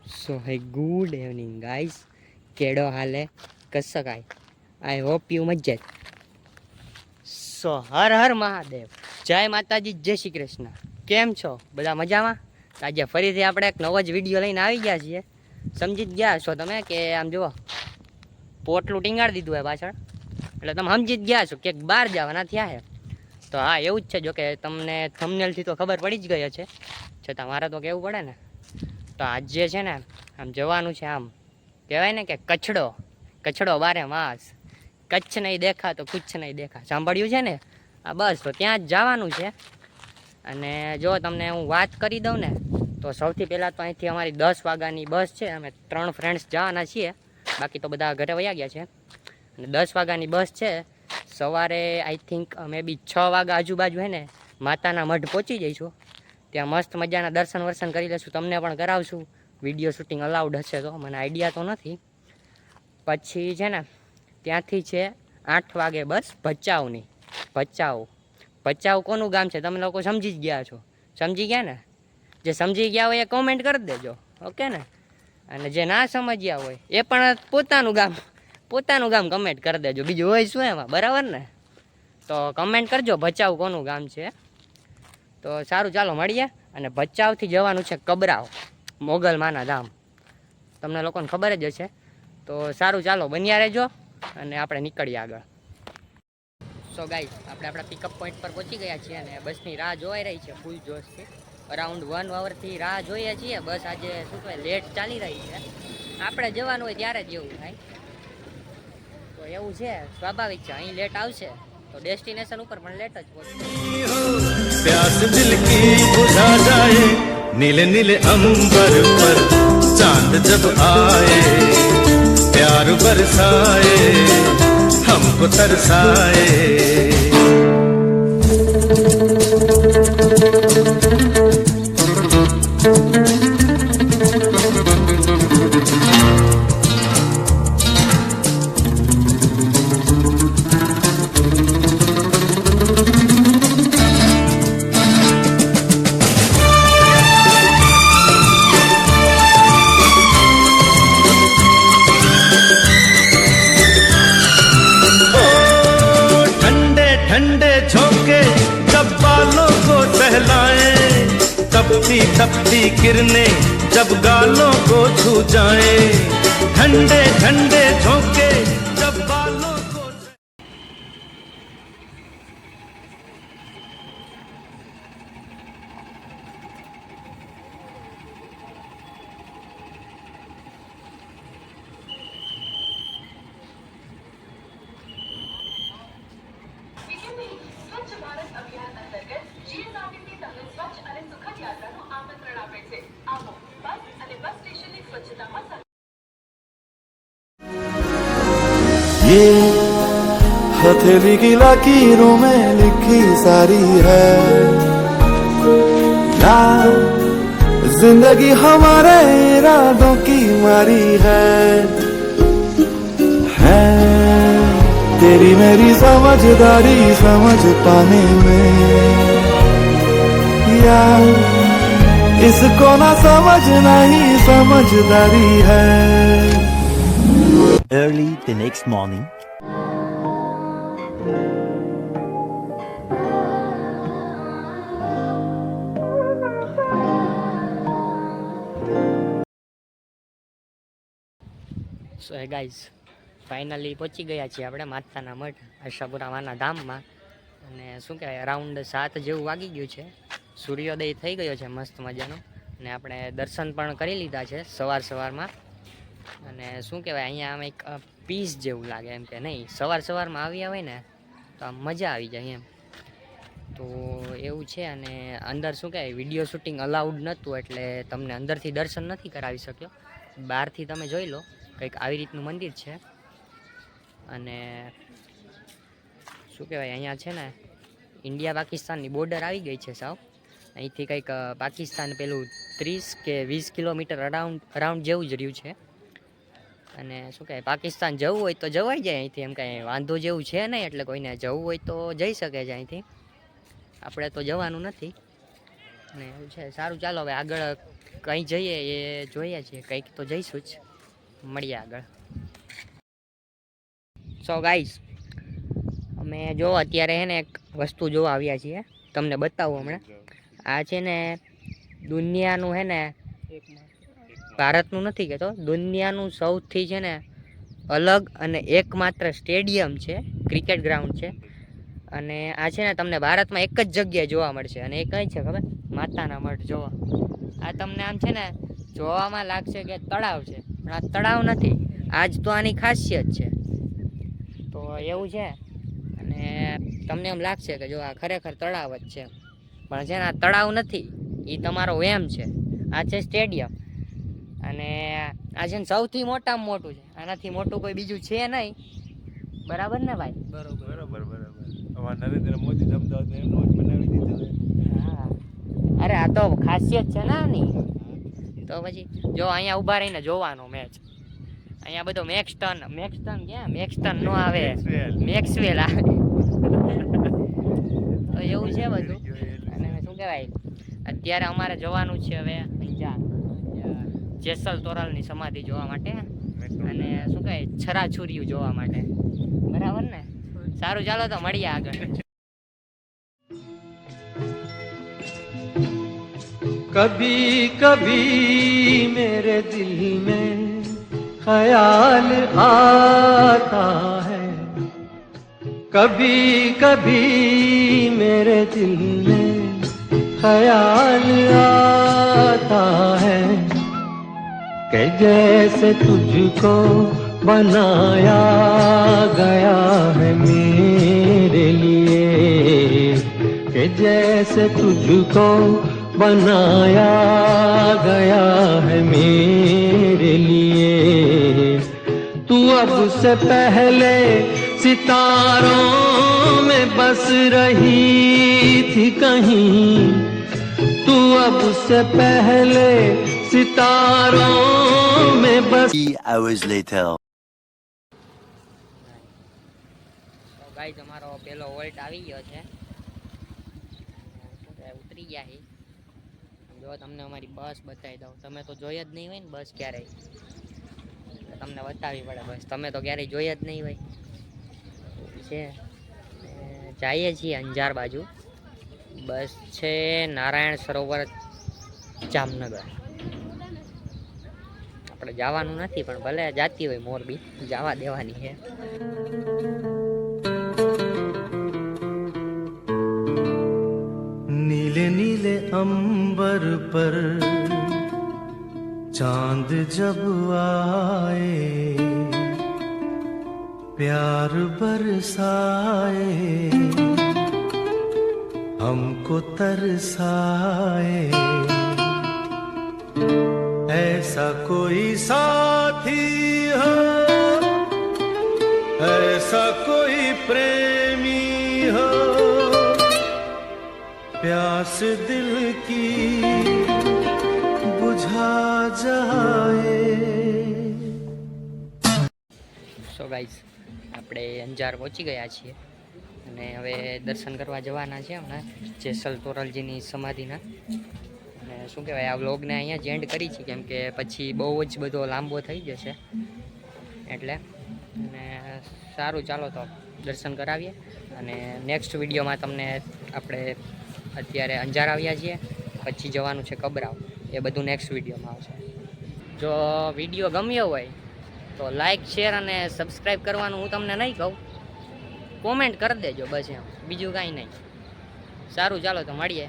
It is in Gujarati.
So hey, good evening guys. કેડો હાલે कसं काय? આઈ હોપ યુ મજ્જત. સો હર હર મહાદેવ, જય માતાજી, જય શ્રી કૃષ્ણ. કેમ છો બધા મજામાં? આજે ફરીથી આપણે એક નવો જ વિડીયો લઈને આવી ગયા છીએ. સમજી જ ગયા છો તમે કે આમ જુઓ પોટલું ટીંગાડી દીધું હોય પાછળ, એટલે તમે સમજી જ ગયા છો કે બહાર જવાના થયા છે. તો હા, એવું જ છે. જો કે તમને થંબનેલથી તો ખબર પડી જ ગઈ છે, છતાં મારે તો કહેવું પડે ને. તો આજે છે ને આમ જવાનું છે, આમ કહેવાય ને કે કચ્છડો કચ્છડો બારે માસ, કચ્છ નહીં દેખા તો કુછ નહીં દેખા, સાંભળ્યું છે ને? આ બસ તો ત્યાં જ જવાનું છે. અને જો તમને હું વાત કરી દઉં ને, તો સૌથી પહેલાં તો અહીંથી અમારી 10 વાગ્યાની બસ છે. અમે 3 ફ્રેન્ડ્સ જવાના છીએ, બાકી તો બધા ઘરે વયા ગયા છે. અને 10 વાગ્યાની બસ છે. સવારે આઈ થિંક મે બી 6 વાગ્યા આજુબાજુ હે ને માતાના મઢ પહોંચી જઈશું. ત્યાં મસ્ત મજાના દર્શન કરી લઈશું, તમને પણ કરાવશું. વિડીયો શૂટિંગ અલાઉડ હશે તો, મને આઈડિયા તો નથી. પછી છે ને ત્યાંથી છે 8 વાગે બસ ભચાઉની. ભચાઉ કોનું ગામ છે તમે લોકો સમજી જ ગયા છો? સમજી ગયા ને? જે સમજી ગયા હોય એ કોમેન્ટ કરી દેજો, ઓકે ને? અને જે ના સમજ્યા હોય એ પણ પોતાનું ગામ કમેન્ટ કરી દેજો. બીજું હોય શું એમાં, બરાબર ને? તો કમેન્ટ કરજો ભચાઉ કોનું ગામ છે. તો સારું, ચાલો મળીએ. અને ભચાઉથી જવાનું છે કબરાવ, મોગલ માના ધામ. તમને લોકોને ખબર જ હશે. તો સારું, ચાલો બન્યા રહેજો અને આપણે નીકળીએ આગળ. સો ગાઈસ, આપણે આપણા પિકઅપ પોઈન્ટ પર પહોંચી ગયા છીએ અને બસની રાહ જોવાઈ રહી છે ફૂલ જોશથી. અરાઉન્ડ 1 અવરથી રાહ જોઈએ છીએ. બસ આજે શું કહેવાય લેટ ચાલી રહી છે. આપણે જવાનું હોય ત્યારે જ એવું થાય. તો એવું છે, સ્વાભાવિક છે. અહીં લેટ આવશે તો ડેસ્ટિનેશન ઉપર પણ લેટ જ પહોંચશે. प्यास दिल की बुझा जाए, नीले नीले अंबर पर चांद जब आए, प्यार बरसाए, हमको तरसाए. ठंडे झोंके जब बालों को सहलाए, तपती तपती किरणें जब गालों को छू जाए, ठंडे ठंडे झोंके जब बालों को. ये हथेली की लकीरों में लिखी सारी है यार, जिंदगी हमारे इरादों की मारी है तेरी मेरी समझदारी समझ पाने में यार, इसको ना समझना ही समझदारी है. Early the next morning. So hey guys, finally પહોંચી ગયા છીએ આપણે માતાના મઢ આશાપુરા માના ધામમાં. અને શું કહેવાય, અરાઉન્ડ 7 જેવું વાગી ગયું છે. સૂર્યોદય થઈ ગયો છે મસ્ત મજાનો. અને આપણે દર્શન પણ કરી લીધા છે સવારમાં. અને શું કહેવાય, અહીંયા આમ એક પીસ જેવું લાગે, એમ કે નહીં, સવારમાં આવ્યા હોય ને તો આમ મજા આવી જાય એમ. તો એવું છે. અને અંદર શું કહેવાય વિડીયો શૂટિંગ અલાઉડ નહોતું, એટલે તમને અંદરથી દર્શન નથી કરાવી શક્યો. બહારથી તમે જોઈ લો, કંઈક આવી રીતનું મંદિર છે. અને શું કહેવાય, અહીંયા છે ને ઇન્ડિયા પાકિસ્તાનની બોર્ડર આવી ગઈ છે સાવ. અહીંથી કંઈક પાકિસ્તાન પેલું 30 કે 20 કિલોમીટર અરાઉન્ડ જેવું જ રહ્યું છે. અને શું કહેવાય, પાકિસ્તાન જવું હોય તો જવાઈ જાય અહીંથી, એમ કાંઈ વાંધો જેવું છે નહીં. એટલે કોઈને જવું હોય તો જઈ શકે છે અહીંથી. આપણે તો જવાનું નથી. ને એવું છે. સારું ચાલો હવે આગળ કંઈ જઈએ એ જોઈએ છીએ, કંઈક તો જઈશું જ. મળીએ આગળ. સો ગાઈસ, અમે જો અત્યારે હે ને એક વસ્તુ જોવા આવ્યા છીએ, તમને બતાવું હમણાં. આ છે ને દુનિયાનું હે ને, ભારતનું નથી કહેતો, દુનિયાનું સૌથી છે ને અલગ અને એકમાત્ર સ્ટેડિયમ છે, ક્રિકેટ ગ્રાઉન્ડ છે. અને આ છે ને તમને ભારતમાં એક જ જગ્યાએ જોવા મળશે, અને એ કઈ છે ખબર? માતાના મઢ. જોવા આ તમને આમ છે ને જોવામાં લાગશે કે તળાવ છે, પણ આ તળાવ નથી. આજ તો આની ખાસિયત છે. તો એવું છે. અને તમને એમ લાગશે કે જો આ ખરેખર તળાવ જ છે, પણ છે ને આ તળાવ નથી, એ તમારો વેમ છે. આ છે સ્ટેડિયમ. અને આ છે ને સૌથી મોટામાં મોટું છે, આનાથી મોટું કોઈ બીજું છે નહીં. બરાબર ને ભાઈ? બરોબર. અમારા નરેન્દ્ર મોદી અમદાવાદ એમનો જ બનાવી દીધું. હા, અરે આ તો ખાસિયત છે ને આની. તો પછી જો અહીંયા ઊભા રહીને જોવાનો મેચ. અહીંયા બધો મેક્સટન ક્યાં? મેક્સટન નો આવે, મેક્સવેલ આવે. તો એવું છે બધું. અને શું કહેવાય, અત્યારે અમારે જવાનું છે હવે અંજાર, જેસલ તોરલની સમાધિ જોવા માટે, અને શું કહે છરાછુરિયું જોવા માટે. બરાબર ને? સારું ચાલો તો મળીએ આગળ. कभी कभी मेरे दिल में ख्याल आता है, कभी कभी मेरे दिल में ख्याल आता है कि जैसे तुझको बनाया गया है मेरे लिए, कि जैसे तुझको बनाया गया है मेरे लिए। तू अब से पहले सितारों में बस रही थी कहीं, तू अब से पहले सितारों में बस। 3 hours later. ગાઈસ અમારો પેલો વોલ્ટ આવી ગયો છે, ઉતરી ગયા છે. જો તમને અમારી બસ બતાવી દઉં, તમે તો જોઈ જ નહીં હોય ને બસ ક્યારેય, તમને બતાવી પડે બસ, તમે તો ક્યારેય જોઈ જ નહીં હોય. છે જઈએ છીએ અંજાર બાજુ. બસ છે નારાયણ સરોવર જામનગર. આપણે જવાનું નથી, પણ ભલે જાતી હોય મોરબી, જવા દેવાની છે. नीले नीले अंबर पर चांद जब आए, प्यार बरसाए, हमको तरसाए, ऐसा कोई साथी हो, ऐसा कोई प्रेमी हो, प्यास दिल की बुझा जाए. સો ગાઈસ, આપણે અંજાર પહોંચી ગયા છીએ, અને હવે દર્શન કરવા જવાના છે હમણાં જેસલ તોરલજીની સમાધિના. અને શું કહેવાય, આ વ્લોગને અહીંયા જ એન્ડ કરી છે, કેમ કે પછી બહુ જ બધો લાંબો થઈ જશે એટલે. અને સારું ચાલો તો દર્શન કરાવીએ, અને નેક્સ્ટ વિડીયોમાં તમને આપણે અત્યારે અંજાર આવ્યા છીએ, પછી જવાનું છે કબરાવ, એ બધું નેક્સ્ટ વિડીયોમાં આવશે. જો વિડીયો ગમ્યો હોય તો લાઈક, શેર અને સબસ્ક્રાઈબ કરવાનું હું તમને નહીં કહું, કોમેન્ટ કરી દેજો બસ, એમ બીજું કાંઈ નહીં. સારું ચાલો તો મળીએ.